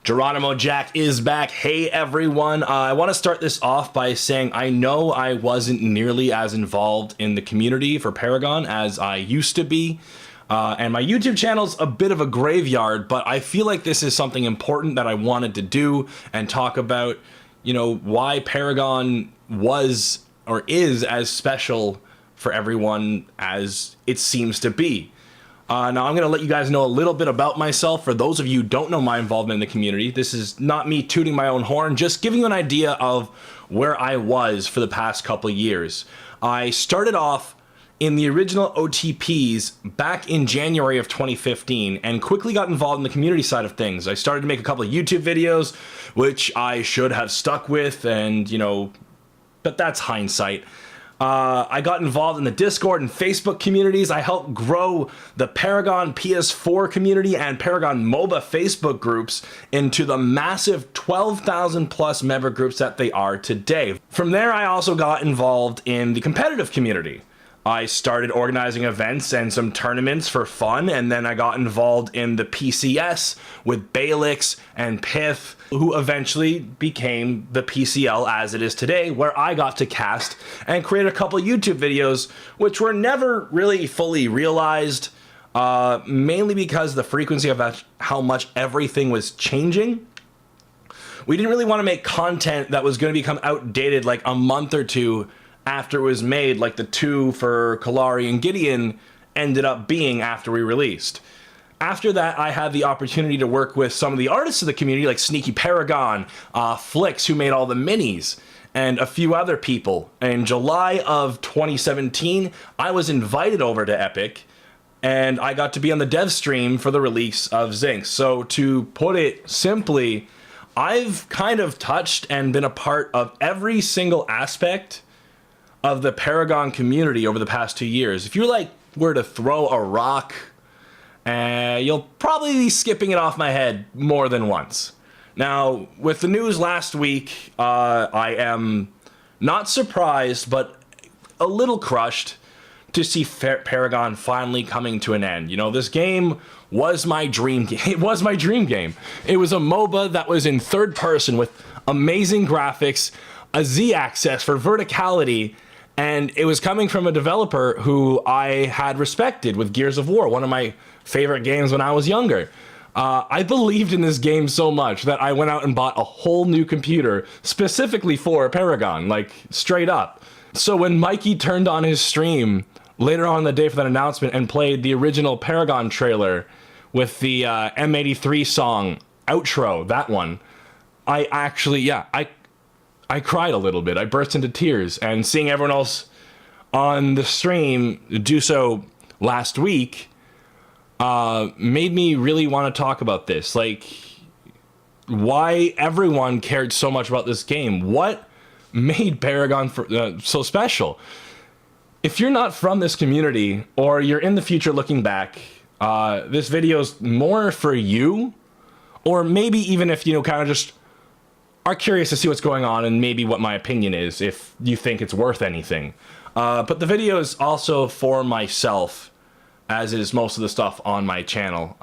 GeronimoJak is back. Hey everyone, I want to start this off by saying I know I wasn't nearly as involved in the community for Paragon as I used to be, and my YouTube channel's a bit of a graveyard, but I feel like this is something important that I wanted to do and talk about, you know, why Paragon was or is as special for everyone as it seems to be. Now I'm going to let you guys know a little bit about myself. For those of you who don't know my involvement in the community, this is not me tooting my own horn, just giving you an idea of where I was for the past couple of years. I started off in the original OTPs back in January of 2015 and quickly got involved in the community side of things. I started to make a couple of YouTube videos, which I should have stuck with, and you know, but that's hindsight. I got involved in the Discord and Facebook communities. I helped grow the Paragon PS4 community and Paragon MOBA Facebook groups into the massive 12,000 plus member groups that they are today. From there, I also got involved in the competitive community. I started organizing events and some tournaments for fun, and then I got involved in the PCS with Balix and Pith, who eventually became the PCL as it is today, where I got to cast and create a couple YouTube videos, which were never really fully realized, mainly because the frequency of how much everything was changing. We didn't really want to make content that was going to become outdated like a month or two after it was made, like the two for Kalari and Gideon ended up being after we released. After that, I had the opportunity to work with some of the artists of the community, like Sneaky Paragon, Flix, who made all the minis, and a few other people. In July of 2017, I was invited over to Epic, and I got to be on the dev stream for the release of Zinc. So to put it simply, I've kind of touched and been a part of every single aspect of the Paragon community over the past 2 years. If you were to throw a rock, you'll probably be skipping it off my head more than once. Now, with the news last week, I am not surprised, but a little crushed to see Paragon finally coming to an end. You know, this game was my dream game. It was my dream game. It was a MOBA that was in third person with amazing graphics, a Z-axis for verticality, and it was coming from a developer who I had respected with Gears of War, one of my favorite games when I was younger. I believed in this game so much that I went out and bought a whole new computer specifically for Paragon, like straight up. So when Mikey turned on his stream later on in the day for that announcement and played the original Paragon trailer with the M83 song outro, that one, I actually, I cried a little bit. I burst into tears, and seeing everyone else on the stream do so last week made me really want to talk about this. Like, why everyone cared so much about this game. What made Paragon so special? If you're not from this community, or you're in the future looking back, this video's more for you, or maybe even if, you know, kind of just are curious to see what's going on and maybe what my opinion is, if you think it's worth anything. But the video is also for myself, as is most of the stuff on my channel.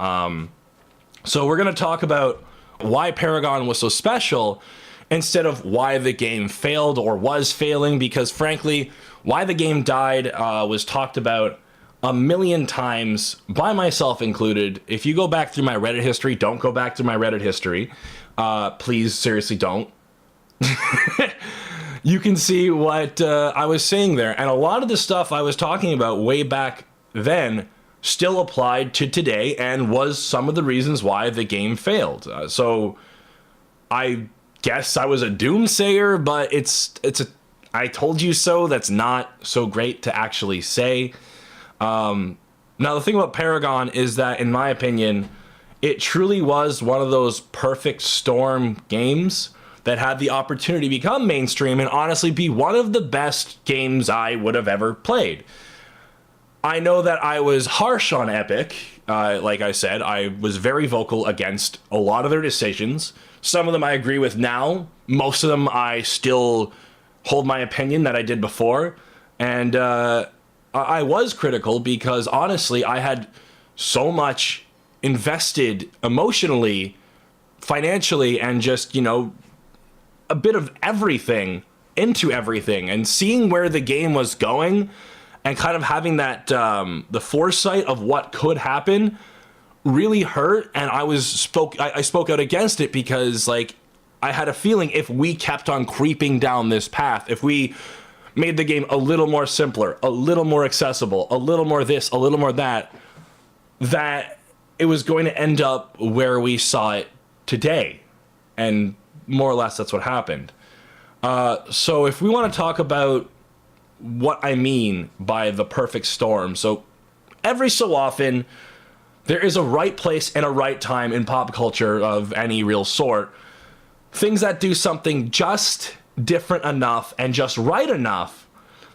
So we're going to talk about why Paragon was so special instead of why the game failed or was failing, because frankly, why the game died was talked about a million times, by myself included. If you go back through my Reddit history, don't go back through my Reddit history. Please, seriously, don't. You can see what I was saying there. And a lot of the stuff I was talking about way back then still applied to today and was some of the reasons why the game failed. So I guess I was a doomsayer, but it's a I told you so. That's not so great to actually say. Now, the thing about Paragon is that, in my opinion, it truly was one of those perfect storm games that had the opportunity to become mainstream and honestly be one of the best games I would have ever played. I know that I was harsh on Epic. Like I said, I was very vocal against a lot of their decisions. Some of them I agree with now. Most of them I still hold my opinion that I did before. And I was critical because honestly, I had so much invested emotionally financially and just, a bit of everything into everything, and seeing where the game was going and kind of having that the foresight of what could happen really hurt. And I spoke out against it because, like, I had a feeling if we kept on creeping down this path, if we made the game a little more simpler, a little more accessible, a little more this, a little more that it was going to end up where we saw it today. And more or less that's what happened. So if we want to talk about what I mean by the perfect storm, so every so often there is a right place and a right time in pop culture of any real sort. Things that do something just different enough and just right enough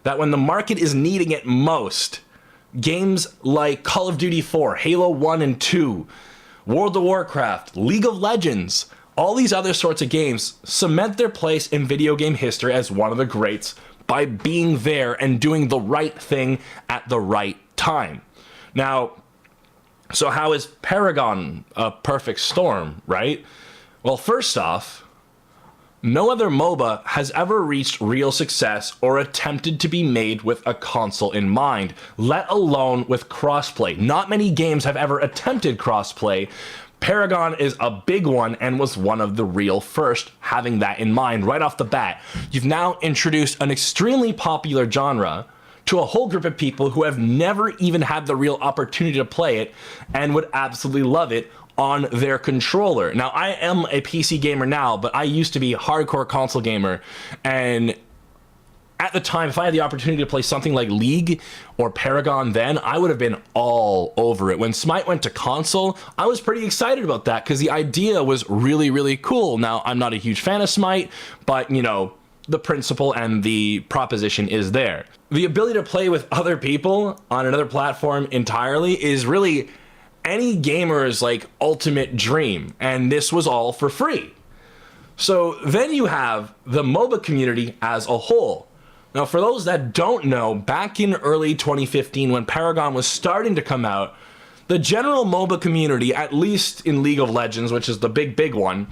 that when the market is needing it most, games like Call of Duty 4, Halo 1 and 2, World of Warcraft, League of Legends, all these other sorts of games cement their place in video game history as one of the greats by being there and doing the right thing at the right time. Now, so how is Paragon a perfect storm, right? Well, first off, no other MOBA has ever reached real success or attempted to be made with a console in mind, let alone with crossplay. Not many games have ever attempted crossplay. Paragon is a big one and was one of the real first having that in mind right off the bat. You've now introduced an extremely popular genre to a whole group of people who have never even had the real opportunity to play it and would absolutely love it on their controller. Now, I am a PC gamer now, but I used to be a hardcore console gamer, and at the time, if I had the opportunity to play something like League or Paragon then, I would have been all over it. When Smite went to console, I was pretty excited about that because the idea was really, really cool. Now, I'm not a huge fan of Smite, but, the principle and the proposition is there. The ability to play with other people on another platform entirely is really any gamer's, like, ultimate dream, and this was all for free. So then you have the MOBA community as a whole. Now, for those that don't know, back in early 2015 when Paragon was starting to come out, the general MOBA community, at least in League of Legends, which is the big one,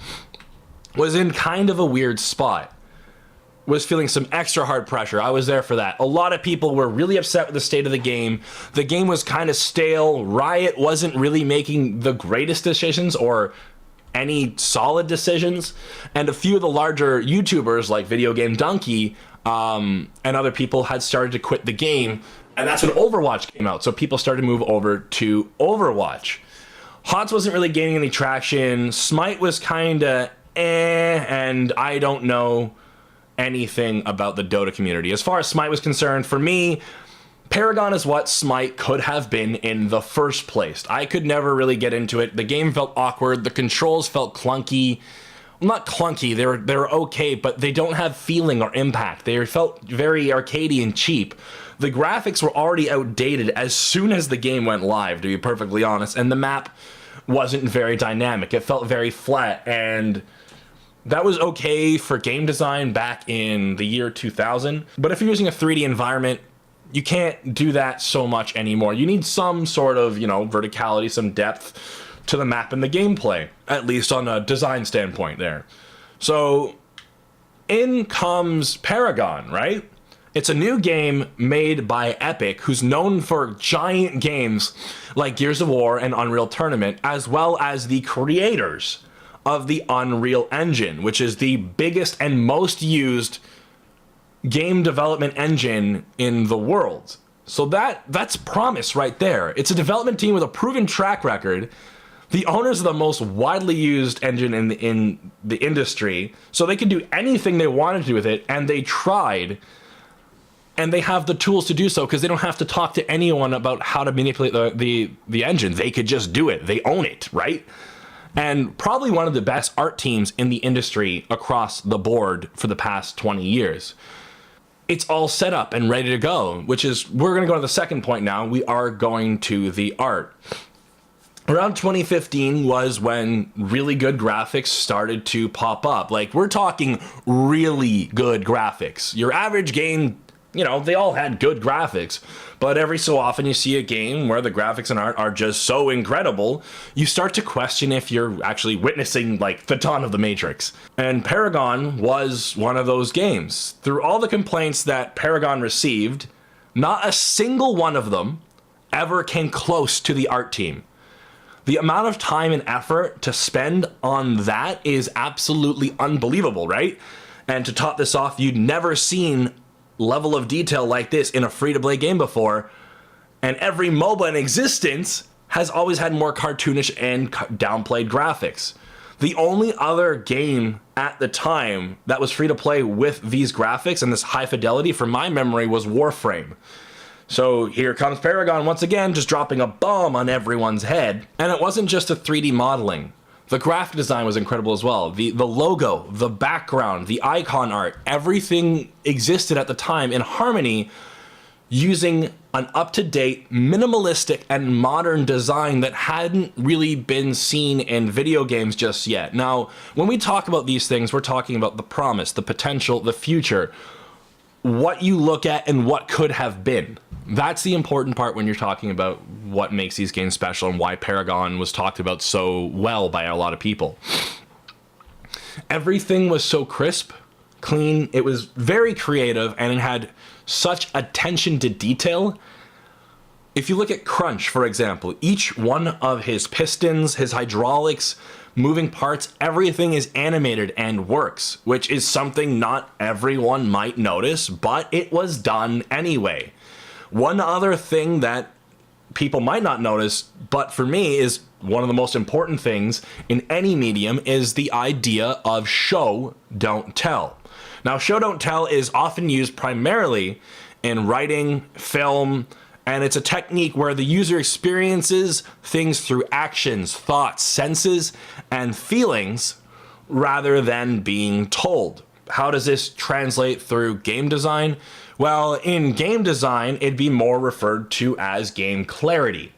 was in kind of a weird spot. Was feeling some extra hard pressure. I was there for that. A lot of people were really upset with the state of the game. The game was kind of stale. Riot wasn't really making the greatest decisions or any solid decisions. And a few of the larger YouTubers like Video Game Donkey and other people had started to quit the game. And that's when Overwatch came out. So people started to move over to Overwatch. HOTS wasn't really gaining any traction. Smite was kind of and I don't know anything about the Dota community. As far as Smite was concerned, for me, Paragon is what Smite could have been in the first place. I could never really get into it. The game felt awkward. The controls felt clunky. Well, not clunky. They were okay, but they don't have feeling or impact. They felt very arcadey and cheap. The graphics were already outdated as soon as the game went live, to be perfectly honest, and the map wasn't very dynamic. It felt very flat, and that was okay for game design back in the year 2000. But if you're using a 3D environment, you can't do that so much anymore. You need some sort of, verticality, some depth to the map and the gameplay, at least on a design standpoint there. So in comes Paragon, right? It's a new game made by Epic, who's known for giant games like Gears of War and Unreal Tournament, as well as the creators of the Unreal Engine, which is the biggest and most used game development engine in the world. So that's promise right there. It's a development team with a proven track record, the owners of the most widely used engine in the industry, so they could do anything they wanted to do with it, and they tried. And they have the tools to do so because they don't have to talk to anyone about how to manipulate the engine. They could just do it. They own it, right? And probably one of the best art teams in the industry across the board for the past 20 years. It's all set up and ready to go, which is, we're going to go to the second point now. We are going to the art. Around 2015 was when really good graphics started to pop up. Like, we're talking really good graphics. Your average game they all had good graphics, but every so often you see a game where the graphics and art are just so incredible, you start to question if you're actually witnessing like the dawn of the Matrix. And Paragon was one of those games. Through all the complaints that Paragon received, not a single one of them ever came close to the art team. The amount of time and effort to spend on that is absolutely unbelievable, right? And to top this off, you'd never seen level of detail like this in a free-to-play game before, and every MOBA in existence has always had more cartoonish and downplayed graphics. The only other game at the time that was free-to-play with these graphics and this high fidelity, from my memory, was Warframe. So here comes Paragon once again, just dropping a bomb on everyone's head. And it wasn't just the 3D modeling. The graphic design was incredible as well. The logo, the background, the icon art, everything existed at the time in harmony, using an up-to-date, minimalistic, and modern design that hadn't really been seen in video games just yet. Now, when we talk about these things, we're talking about the promise, the potential, the future, what you look at and what could have been. That's the important part when you're talking about what makes these games special and why Paragon was talked about so well by a lot of people. Everything was so crisp, clean, it was very creative, and it had such attention to detail. If you look at Crunch, for example, each one of his pistons, his hydraulics, moving parts, everything is animated and works, which is something not everyone might notice, but it was done anyway. One other thing that people might not notice, but for me is one of the most important things in any medium, is the idea of show, don't tell. Now, show, don't tell is often used primarily in writing, film, and it's a technique where the user experiences things through actions, thoughts, senses, and feelings rather than being told. How does this translate through game design? Well, in game design, it'd be more referred to as game clarity.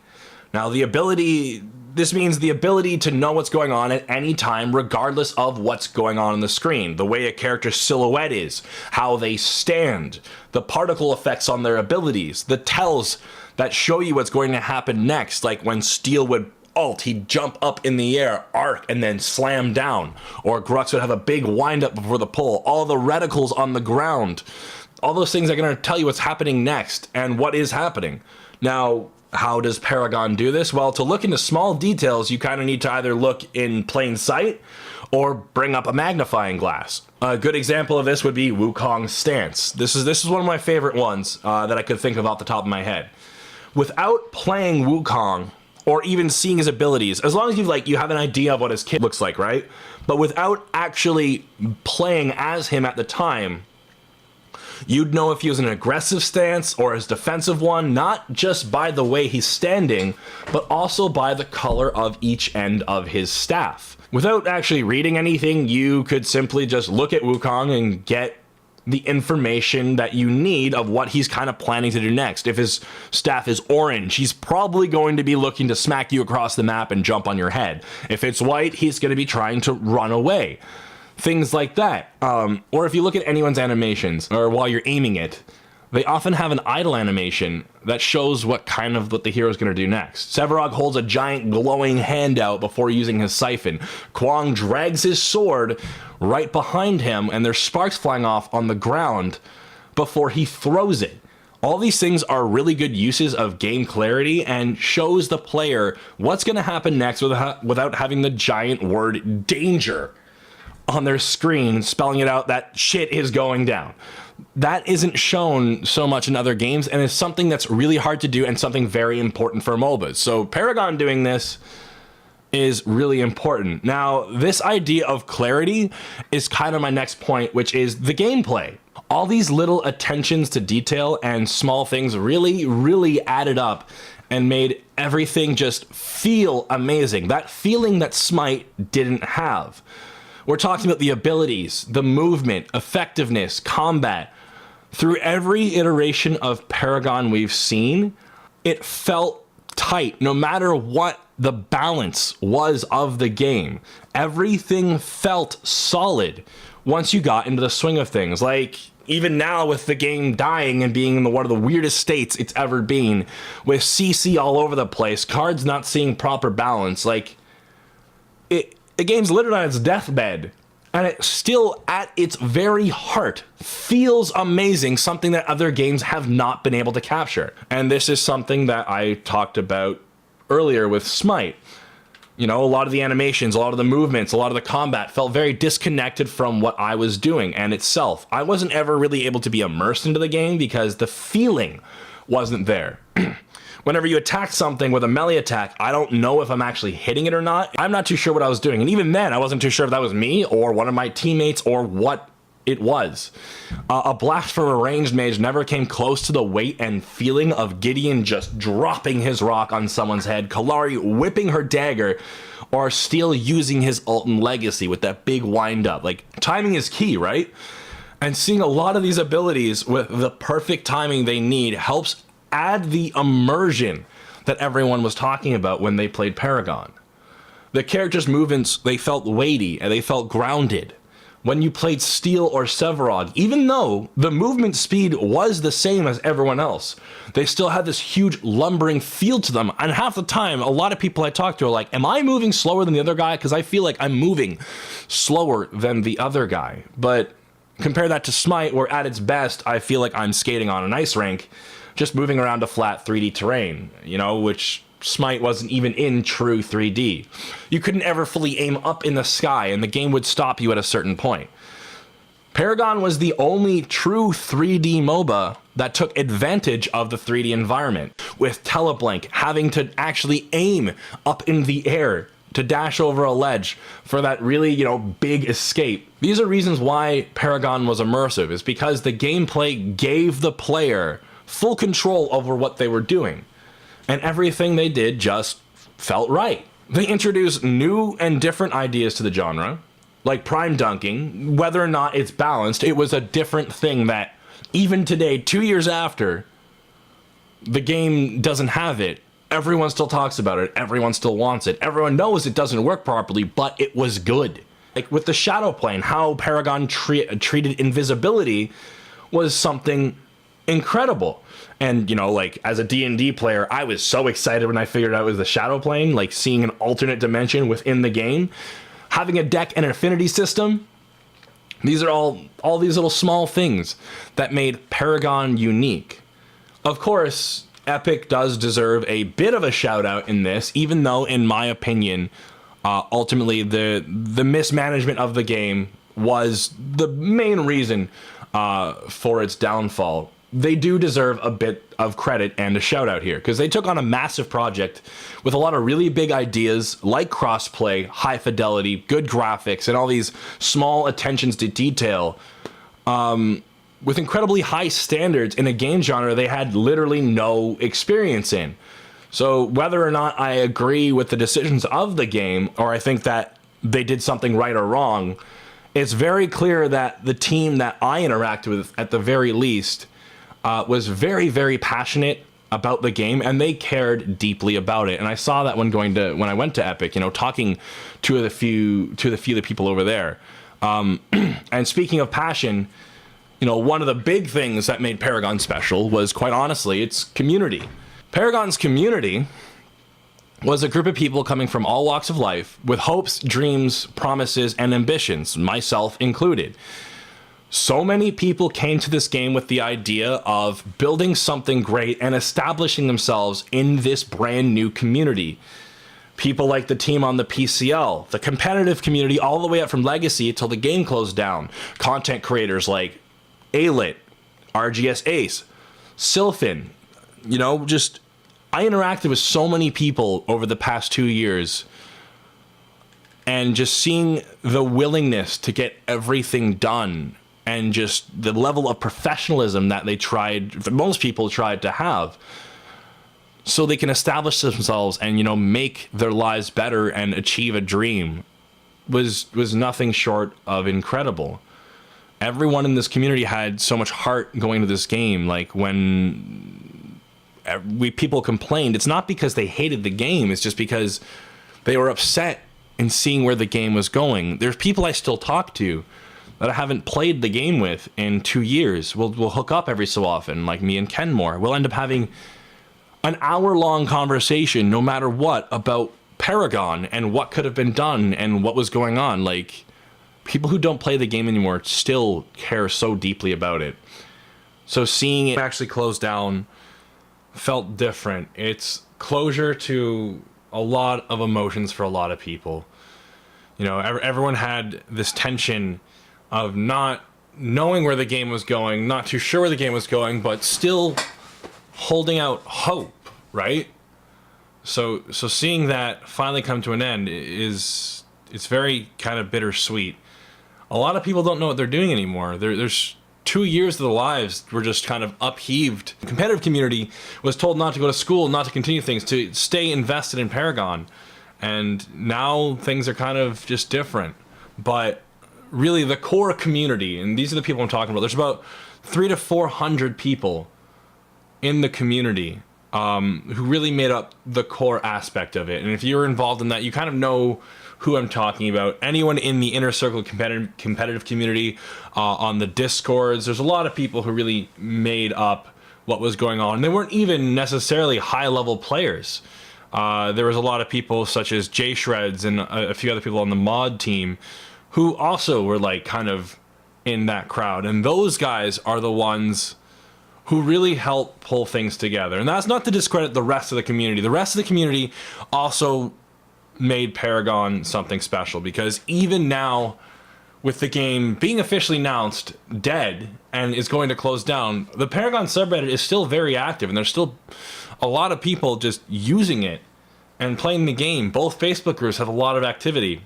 Now, this means the ability to know what's going on at any time, regardless of what's going on the screen. The way a character's silhouette is, how they stand, the particle effects on their abilities, the tells that show you what's going to happen next, like when Steel would ult, he'd jump up in the air, arc, and then slam down. Or Grux would have a big wind-up before the pull. All the reticles on the ground. All those things are going to tell you what's happening next and what is happening. Now, how does Paragon do this? Well, to look into small details, you kind of need to either look in plain sight or bring up a magnifying glass. A good example of this would be Wukong's stance. This is one of my favorite ones that I could think of off the top of my head. Without playing Wukong or even seeing his abilities, as long as you have an idea of what his kit looks like, right? But without actually playing as him at the time, you'd know if he was in an aggressive stance or his defensive one, not just by the way he's standing, but also by the color of each end of his staff. Without actually reading anything, you could simply just look at Wukong and get the information that you need of what he's kind of planning to do next. If his staff is orange, he's probably going to be looking to smack you across the map and jump on your head. If it's white, he's going to be trying to run away. Things like that. Or if you look at anyone's animations, or while you're aiming it, they often have an idle animation that shows what the hero is going to do next. Sevarog holds a giant glowing hand out before using his siphon. Kwang drags his sword right behind him, and there's sparks flying off on the ground before he throws it. All these things are really good uses of game clarity and shows the player what's going to happen next without having the giant word danger on their screen spelling it out that shit is going down. That isn't shown so much in other games, and it's something that's really hard to do and something very important for MOBAs. So Paragon doing this is really important. Now, this idea of clarity is kind of my next point, which is the gameplay. All these little attentions to detail and small things really added up and made everything just feel amazing. That feeling that Smite didn't have. We're talking about the abilities, the movement, effectiveness, combat. Through every iteration of Paragon we've seen, it felt tight, no matter what the balance was of the game. Everything felt solid once you got into the swing of things. Like, even now with the game dying and being in one of the weirdest states it's ever been, with CC all over the place, cards not seeing proper balance, like, the game's literally on its deathbed, and it still, at its very heart, feels amazing, something that other games have not been able to capture. And this is something that I talked about earlier with Smite. You know, a lot of the animations, a lot of the movements, a lot of the combat felt very disconnected from what I was doing and itself. I wasn't ever really able to be immersed into the game because the feeling wasn't there. Whenever you attack something with a melee attack, I don't know if I'm actually hitting it or not. I'm not too sure what I was doing. And even then, I wasn't too sure if that was me or one of my teammates or what it was. A blast from a ranged mage never came close to the weight and feeling of Gideon just dropping his rock on someone's head, Kalari whipping her dagger, or Steel using his ult in Legacy with that big wind up. Like, timing is key, right? And seeing a lot of these abilities with the perfect timing they need helps add the immersion that everyone was talking about when they played Paragon. The characters' movements, they felt weighty and they felt grounded. When you played Steel or Sevarog, even though the movement speed was the same as everyone else, they still had this huge lumbering feel to them. And half the time, a lot of people I talk to are like, am I moving slower than the other guy? Because I feel like I'm moving slower than the other guy. But compare that to Smite, where at its best, I feel like I'm skating on an ice rink, just moving around a flat 3D terrain, you know, which Smite wasn't even in true 3D. You couldn't ever fully aim up in the sky, and the game would stop you at a certain point. Paragon was the only true 3D MOBA that took advantage of the 3D environment, with Teleblink having to actually aim up in the air to dash over a ledge for that really, you know, big escape. These are reasons why Paragon was immersive, is because the gameplay gave the player full control over what they were doing. And everything they did just felt right. They introduced new and different ideas to the genre, like prime dunking. Whether or not it's balanced, it was a different thing that even today, 2 years after, the game doesn't have it. Everyone still talks about it. Everyone still wants it. Everyone knows it doesn't work properly, but it was good. Like with the Shadow Plane, how Paragon treated invisibility was something incredible. And, you know, like, as a D&D player, I was so excited when I figured out it was the Shadow Plane, like, seeing an alternate dimension within the game. Having a deck and an affinity system, these are all these little small things that made Paragon unique. Of course, Epic does deserve a bit of a shout-out in this, even though, in my opinion, ultimately, the mismanagement of the game was the main reason for its downfall. They do deserve a bit of credit and a shout out here, because they took on a massive project with a lot of really big ideas like crossplay, high fidelity, good graphics, and all these small attentions to detail, with incredibly high standards in a game genre they had literally no experience in. So whether or not I agree with the decisions of the game, or I think that they did something right or wrong, it's very clear that the team that I interacted with, at the very least, was very, very passionate about the game, and they cared deeply about it. And I saw that when I went to Epic, you know, talking to the few of the people over there. And speaking of passion, you know, one of the big things that made Paragon special was, quite honestly, its community. Paragon's community was a group of people coming from all walks of life with hopes, dreams, promises, and ambitions, myself included. So many people came to this game with the idea of building something great and establishing themselves in this brand new community. People like the team on the PCL, the competitive community all the way up from Legacy till the game closed down. Content creators like Alit, RGS Ace, Sylphin, you know, just, I interacted with so many people over the past 2 years, and just seeing the willingness to get everything done, and just the level of professionalism that most people tried to have, so they can establish themselves and, you know, make their lives better and achieve a dream, was nothing short of incredible. Everyone in this community had so much heart going to this game. Like, when people complained, it's not because they hated the game, it's just because they were upset in seeing where the game was going. There's people I still talk to that I haven't played the game with in 2 years. We'll hook up every so often, like me and Kenmore. We'll end up having an hour-long conversation, no matter what, about Paragon and what could have been done and what was going on. Like, people who don't play the game anymore still care so deeply about it. So seeing it actually close down felt different. It's closure to a lot of emotions for a lot of people. You know, everyone had this tension of not knowing where the game was going, not too sure where the game was going, but still holding out hope, right? So seeing that finally come to an end it's very kind of bittersweet. A lot of people don't know what they're doing anymore. There's 2 years of their lives were just kind of upheaved. The competitive community was told not to go to school, not to continue things, to stay invested in Paragon. And now things are kind of just different. But really the core community, and these are the people I'm talking about, there's about 300 to 400 people in the community who really made up the core aspect of it. And if you're involved in that, you kind of know who I'm talking about. Anyone in the inner circle competitive community, on the Discords, there's a lot of people who really made up what was going on. They weren't even necessarily high-level players. There was a lot of people such as J Shreds and a few other people on the mod team who also were like kind of in that crowd. And those guys are the ones who really help pull things together. And that's not to discredit the rest of the community. The rest of the community also made Paragon something special, because even now, with the game being officially announced dead and is going to close down, the Paragon subreddit is still very active, and there's still a lot of people just using it and playing the game. Both Facebook groups have a lot of activity,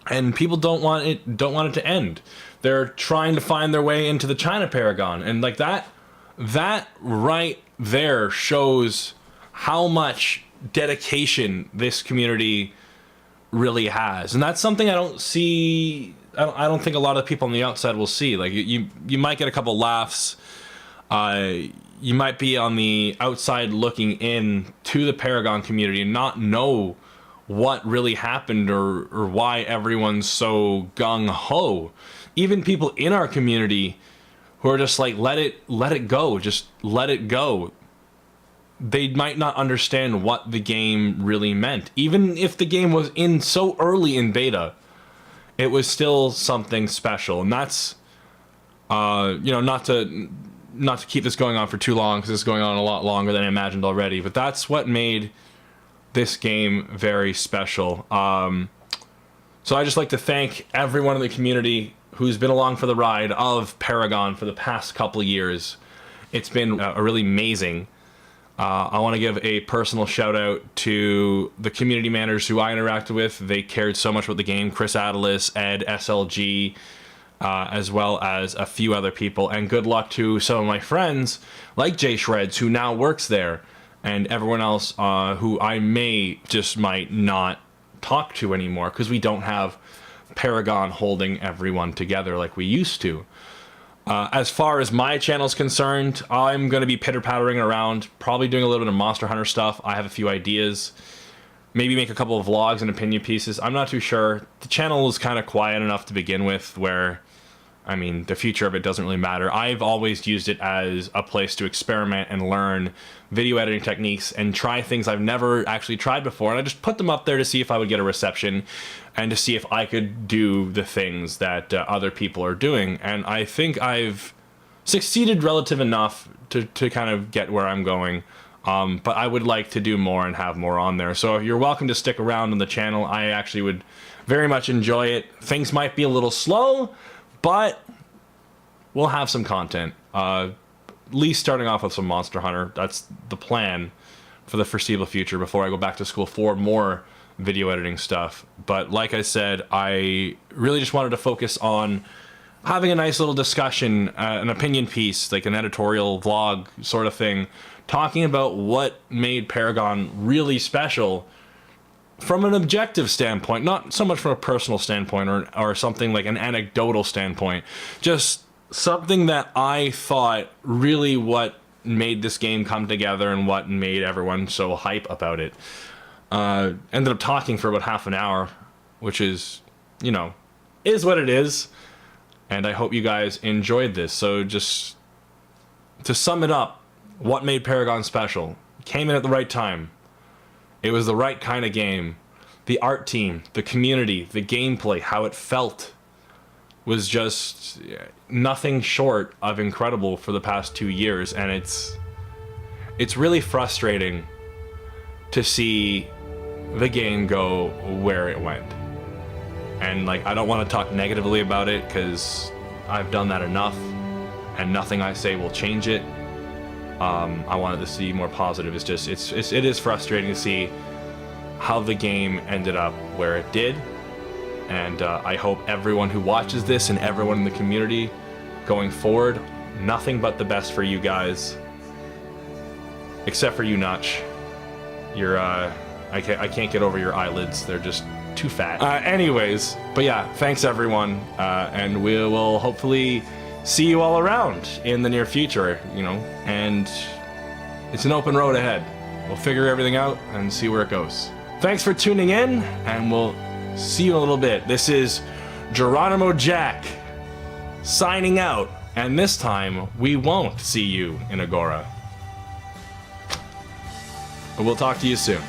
and people don't want it to end. They're trying to find their way into the China Paragon, and like that right there shows how much dedication this community really has. And that's something I don't think a lot of people on the outside will see. Like, you might get a couple laughs, you might be on the outside looking in to the Paragon community and not know what really happened or why everyone's so gung-ho. Even people in our community who are just like, let it go, just let it go. They might not understand what the game really meant. Even if the game was in so early in beta, it was still something special. And that's, not to keep this going on for too long, because it's going on a lot longer than I imagined already, but that's what made this game very special. So I just like to thank everyone in the community who's been along for the ride of Paragon for the past couple of years. It's been really amazing. I want to give a personal shout out to the community managers who I interacted with. They cared so much about the game. Chris Adelis, Ed, SLG, as well as a few other people. And good luck to some of my friends, like Jay Shreds, who now works there, and everyone else who I might not talk to anymore, because we don't have Paragon holding everyone together like we used to. As far as my channel's concerned, I'm going to be pitter-pattering around, probably doing a little bit of Monster Hunter stuff. I have a few ideas. Maybe make a couple of vlogs and opinion pieces. I'm not too sure. The channel is kind of quiet enough to begin with, where, I mean, the future of it doesn't really matter. I've always used it as a place to experiment and learn video editing techniques and try things I've never actually tried before. And I just put them up there to see if I would get a reception and to see if I could do the things that other people are doing. And I think I've succeeded relative enough to kind of get where I'm going. But I would like to do more and have more on there. So you're welcome to stick around on the channel. I actually would very much enjoy it. Things might be a little slow, but we'll have some content. At least starting off with some Monster Hunter. That's the plan for the foreseeable future before I go back to school for more video editing stuff. But like I said, I really just wanted to focus on having a nice little discussion, an opinion piece, like an editorial vlog sort of thing, talking about what made Paragon really special from an objective standpoint, not so much from a personal standpoint or something like an anecdotal standpoint, just something that I thought really what made this game come together and what made everyone so hype about it. Ended up talking for about half an hour, which is, is what it is. and I hope you guys enjoyed this. So just to sum it up, what made Paragon special? Came in at the right time. It was the right kind of game. The art team, the community, the gameplay, how it felt was just nothing short of incredible for the past 2 years, and it's really frustrating to see the game go where it went. And like, I don't want to talk negatively about it because I've done that enough and nothing I say will change it. I wanted to see more positive. It is frustrating to see how the game ended up where it did. And I hope everyone who watches this and everyone in the community going forward, nothing but the best for you guys. Except for you, Notch. You're, I can't get over your eyelids. They're just too fat. Anyways, but yeah, thanks everyone. And we will hopefully see you all around in the near future, you know, and it's an open road ahead. We'll figure everything out and see where it goes. Thanks for tuning in, and we'll see you in a little bit. This is GeronimoJak signing out, and this time we won't see you in Agora. But we'll talk to you soon.